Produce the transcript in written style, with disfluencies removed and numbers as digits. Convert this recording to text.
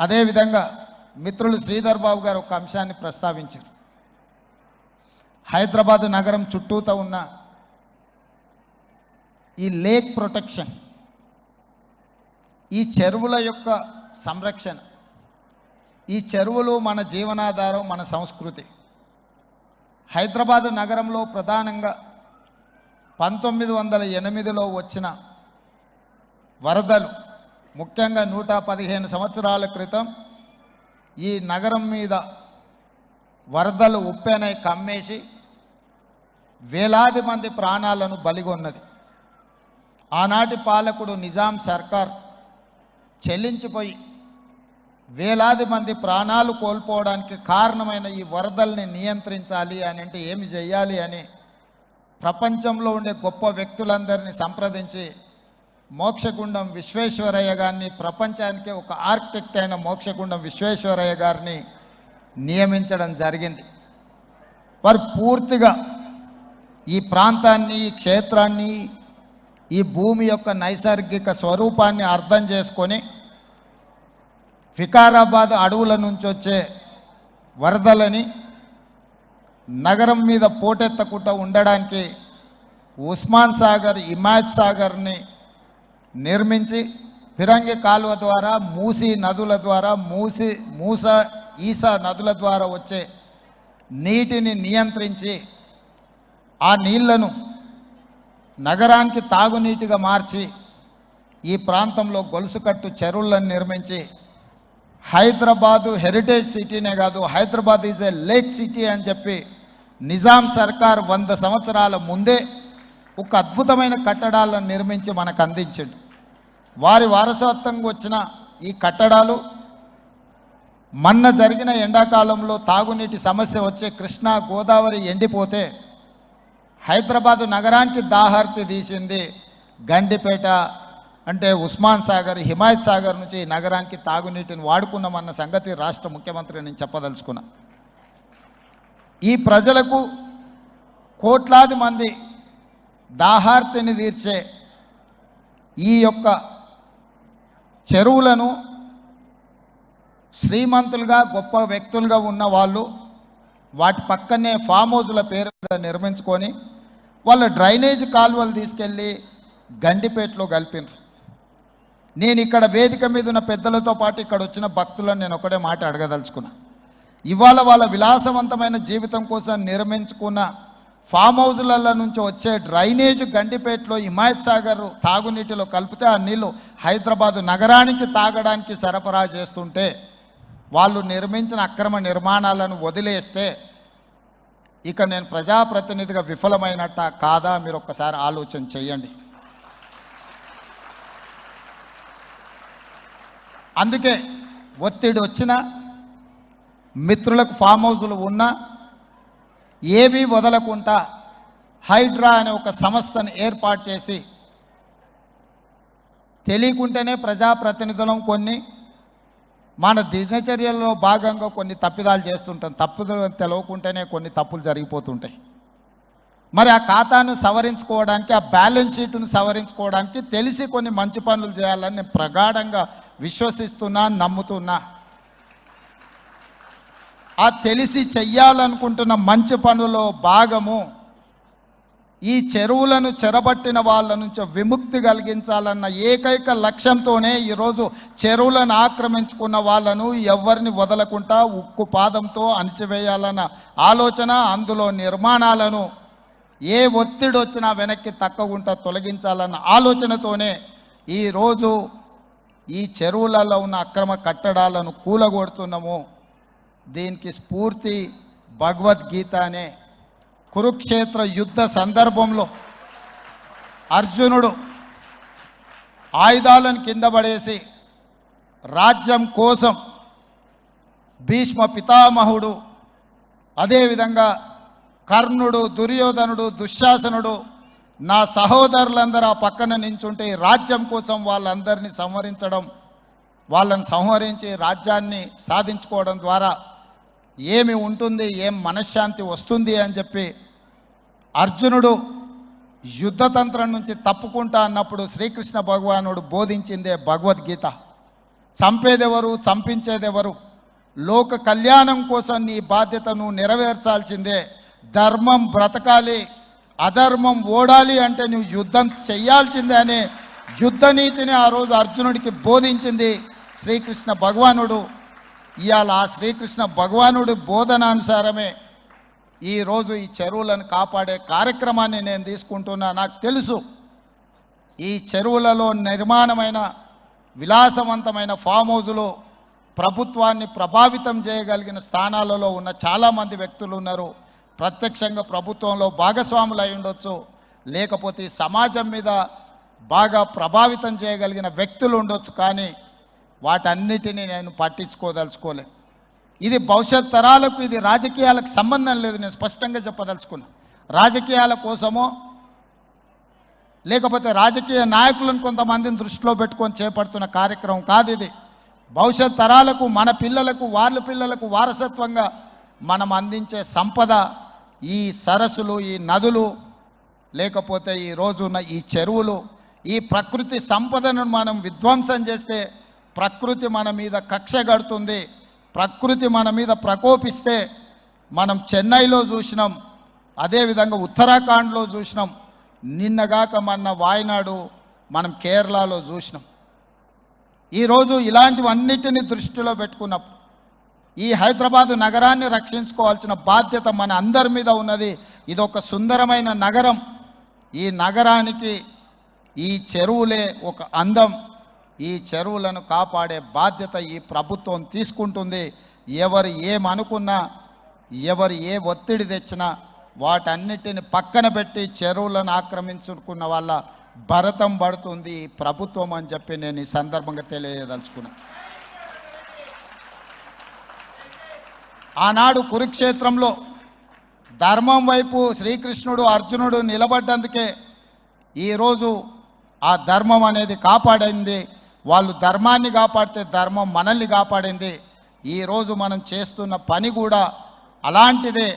అదేవిధంగా మిత్రులు శ్రీధర్ బాబు గారు ఒక అంశాన్ని ప్రస్తావించారు. హైదరాబాదు నగరం చుట్టూతో ఉన్న ఈ లేక్ ప్రొటెక్షన్, ఈ చెరువుల యొక్క సంరక్షణ, ఈ చెరువులు మన జీవనాధారం, మన సంస్కృతి. హైదరాబాదు నగరంలో ప్రధానంగా 1908లో వచ్చిన వరదలు, ముఖ్యంగా 115 సంవత్సరాల క్రితం ఈ నగరం మీద వరదలు ఉప్పెనై కమ్మేసి వేలాది మంది ప్రాణాలను బలిగొన్నది. ఆనాటి పాలకుడు నిజాం సర్కార్ చెల్లించిపోయి వేలాది మంది ప్రాణాలు కోల్పోవడానికి కారణమైన ఈ వరదల్ని నియంత్రించాలి అని అంటే ఏమి చేయాలి అని ప్రపంచంలో ఉండే గొప్ప వ్యక్తులందరినీ సంప్రదించి మోక్షగుండం విశ్వేశ్వరయ్య గారిని, ప్రపంచానికే ఒక ఆర్కిటెక్ట్ అయిన మోక్షగుండం విశ్వేశ్వరయ్య గారిని నియమించడం జరిగింది. వారు పూర్తిగా ఈ ప్రాంతాన్ని, ఈ క్షేత్రాన్ని, ఈ భూమి యొక్క నైసర్గిక స్వరూపాన్ని అర్థం చేసుకొని వికారాబాద్ అడవుల నుంచి వచ్చే వరదలని నగరం మీద పోటెత్తకుండా ఉండడానికి ఉస్మాన్ సాగర్, హిమాయత్ సాగర్ని నిర్మించి ఫిరంగి కాలువ ద్వారా, మూసీ నదుల ద్వారా, ఈసా నదుల ద్వారా వచ్చే నీటిని నియంత్రించి ఆ నీళ్లను నగరానికి తాగునీటిగా మార్చి ఈ ప్రాంతంలో గొలుసుకట్టు చెరువులను నిర్మించి హైదరాబాదు హెరిటేజ్ సిటీనే కాదు, Hyderabad is a lake city అని చెప్పి నిజాం సర్కార్ 100 సంవత్సరాల ముందే ఒక అద్భుతమైన కట్టడాలను నిర్మించి మనకు అందించాడు. వారి వారసత్వంగా వచ్చిన ఈ కట్టడాలు మొన్న జరిగిన ఎండాకాలంలో తాగునీటి సమస్య వచ్చే కృష్ణా, గోదావరి ఎండిపోతే హైదరాబాదు నగరానికి దాహార్తి తీసింది గండిపేట, అంటే ఉస్మాన్ సాగర్, హిమాయత్ సాగర్ నుంచి ఈ నగరానికి తాగునీటిని వాడుకున్నామన్న సంగతి రాష్ట్ర ముఖ్యమంత్రి నేను చెప్పదలుచుకున్నా. ఈ ప్రజలకు, కోట్లాది మంది దాహార్తిని తీర్చే ఈ యొక్క చెరువులను శ్రీమంతులుగా, గొప్ప వ్యక్తులుగా ఉన్న వాళ్ళు వాటి పక్కనే ఫామ్ హౌజుల పేరు మీద నిర్మించుకొని వాళ్ళ డ్రైనేజ్ కాలువలు తీసుకెళ్ళి గండిపేటలో కలిపినారు. నేను ఇక్కడ వేదిక మీద ఉన్న పెద్దలతో పాటు ఇక్కడ వచ్చిన భక్తులను నేను ఒకటే మాట అడగదలుచుకున్నా. ఇవాళ వాళ్ళ విలాసవంతమైన జీవితం కోసం నిర్మించుకున్న ఫామ్ హౌజుల నుంచి వచ్చే డ్రైనేజ్ గండిపేటలో హిమాయత్ సాగర్ తాగునీటిలో కలిపితే ఆ నీళ్లు హైదరాబాదు నగరానికి తాగడానికి సరఫరా చేస్తుంటే వాళ్ళు నిర్మించిన అక్రమ నిర్మాణాలను వదిలేస్తే ఇక నేను ప్రజాప్రతినిధిగా విఫలమైనట్ట కాదా మీరు ఒక్కసారి ఆలోచన చేయండి. అందుకే ఒత్తిడి వచ్చినా, మిత్రులకు ఫామ్ హౌజులు ఉన్నా ఏవి వదలకుండా హైడ్రా అనే ఒక సంస్థను ఏర్పాటు చేసి తెలియకుంటేనే ప్రజాప్రతినిధులం కొన్ని మన దినచర్యల్లో భాగంగా కొన్ని తప్పిదాలు చేస్తుంటాం. తప్పులు తెలవకుంటేనే కొన్ని తప్పులు జరిగిపోతుంటాయి. మరి ఆ ఖాతాను సవరించుకోవడానికి, ఆ బ్యాలెన్స్ షీట్ను సవరించుకోవడానికి తెలిసి కొన్ని మంచి పనులు చేయాలని నేను ప్రగాఢంగా విశ్వసిస్తున్నా, నమ్ముతున్నా. ఆ తెలిసి చెయ్యాలనుకుంటున్న మంచి పనులో భాగము ఈ చెరువులను చెరబట్టిన వాళ్ళ నుంచి విముక్తి కలిగించాలన్న ఏకైక లక్ష్యంతోనే ఈరోజు చెరువులను ఆక్రమించుకున్న వాళ్ళను ఎవరిని వదలకుండా ఉక్కు పాదంతో అణిచివేయాలన్న ఆలోచన, అందులో నిర్మాణాలను ఏ ఒత్తిడి వచ్చినా వెనక్కి తక్కకుండా తొలగించాలన్న ఆలోచనతోనే ఈరోజు ఈ చెరువులలో ఉన్న అక్రమ కట్టడాలను కూలగొడుతున్నాము. దీనికి స్ఫూర్తి భగవద్గీత అనే కురుక్షేత్ర యుద్ధ సందర్భంలో అర్జునుడు ఆయుధాలను కింద పడేసి రాజ్యం కోసం భీష్మ పితామహుడు, అదేవిధంగా కర్ణుడు, దుర్యోధనుడు, దుశ్శాసనుడు, నా సహోదరులందరూ ఆ పక్కన నించుంటే ఈ రాజ్యం కోసం వాళ్ళందరినీ సంహరించడం, వాళ్ళని సంహరించి రాజ్యాన్ని సాధించుకోవడం ద్వారా ఏమి ఉంటుంది, ఏం మనశ్శాంతి వస్తుంది అని చెప్పి అర్జునుడు యుద్ధతంత్రం నుంచి తప్పుకుంటా అన్నప్పుడు శ్రీకృష్ణ భగవానుడు బోధించిందే భగవద్గీత. చంపేదెవరు, చంపించేదెవరు? లోక కళ్యాణం కోసం నీ బాధ్యతను నెరవేర్చాల్సిందే. ధర్మం బ్రతకాలి, అధర్మం ఓడాలి అంటే నువ్వు యుద్ధం చెయ్యాల్సిందే అనే యుద్ధ నీతిని ఆ రోజు అర్జునుడికి బోధించింది శ్రీకృష్ణ భగవానుడు. ఇవాళ ఆ శ్రీకృష్ణ భగవానుడి బోధనానుసారమే ఈరోజు ఈ చెరువులను కాపాడే కార్యక్రమాన్ని నేను తీసుకుంటున్నా. నాకు తెలుసు ఈ చెరువులలో నిర్మాణమైన విలాసవంతమైన ఫామ్ హౌజులు ప్రభుత్వాన్ని ప్రభావితం చేయగలిగిన స్థానాలలో ఉన్న చాలామంది వ్యక్తులు ఉన్నారు. ప్రత్యక్షంగా ప్రభుత్వంలో భాగస్వాములు అయి ఉండొచ్చు, లేకపోతే ఈ సమాజం మీద బాగా ప్రభావితం చేయగలిగిన వ్యక్తులు ఉండొచ్చు. కానీ వాటన్నిటినీ నేను పట్టించుకోదలుచుకోలే. ఇది భవిష్యత్ తరాలకు, ఇది రాజకీయాలకు సంబంధం లేదు. నేను స్పష్టంగా చెప్పదలుచుకున్నా. రాజకీయాల కోసమో లేకపోతే రాజకీయ నాయకులను కొంతమందిని దృష్టిలో పెట్టుకొని చేపడుతున్న కార్యక్రమం కాదు ఇది. భవిష్యత్ తరాలకు, మన పిల్లలకు, వాళ్ళ పిల్లలకు వారసత్వంగా మనం అందించే సంపద ఈ సరస్సులు, ఈ నదులు, లేకపోతే ఈ రోజున్న ఈ చెరువులు. ఈ ప్రకృతి సంపదను మనం విధ్వంసం చేస్తే ప్రకృతి మన మీద కక్ష కడుతుంది. ప్రకృతి మన మీద ప్రకోపిస్తే మనం చెన్నైలో చూసినాం, అదేవిధంగా ఉత్తరాఖండ్లో చూసినాం, నిన్నగాక మొన్న వాయనాడు మనం కేరళలో చూసినాం. ఈరోజు ఇలాంటివన్నిటిని దృష్టిలో పెట్టుకున్నప్పుడు ఈ హైదరాబాదు నగరాన్ని రక్షించుకోవాల్సిన బాధ్యత మన అందరి మీద ఉన్నది. ఇది ఒక సుందరమైన నగరం. ఈ నగరానికి ఈ చెరువులే ఒక అందం. ఈ చెరువులను కాపాడే బాధ్యత ఈ ప్రభుత్వం తీసుకుంటుంది. ఎవరు ఏమనుకున్నా, ఎవరు ఏ ఒత్తిడి తెచ్చినా వాటన్నిటిని పక్కన పెట్టి చెరువులను ఆక్రమించుకున్న వాళ్ళ భరతం పడుతుంది ఈ ప్రభుత్వం అని చెప్పి నేను ఈ సందర్భంగా తెలియదలుచుకున్నా. ఆనాడు కురుక్షేత్రంలో ధర్మం వైపు శ్రీకృష్ణుడు, అర్జునుడు నిలబడ్డందుకే ఈరోజు ఆ ధర్మం అనేది కాపాడింది. వాళ్ళు ధర్మాన్ని కాపాడితే ధర్మం మనల్ని కాపాడింది. ఈరోజు మనం చేస్తున్న పని కూడా అలాంటిదే.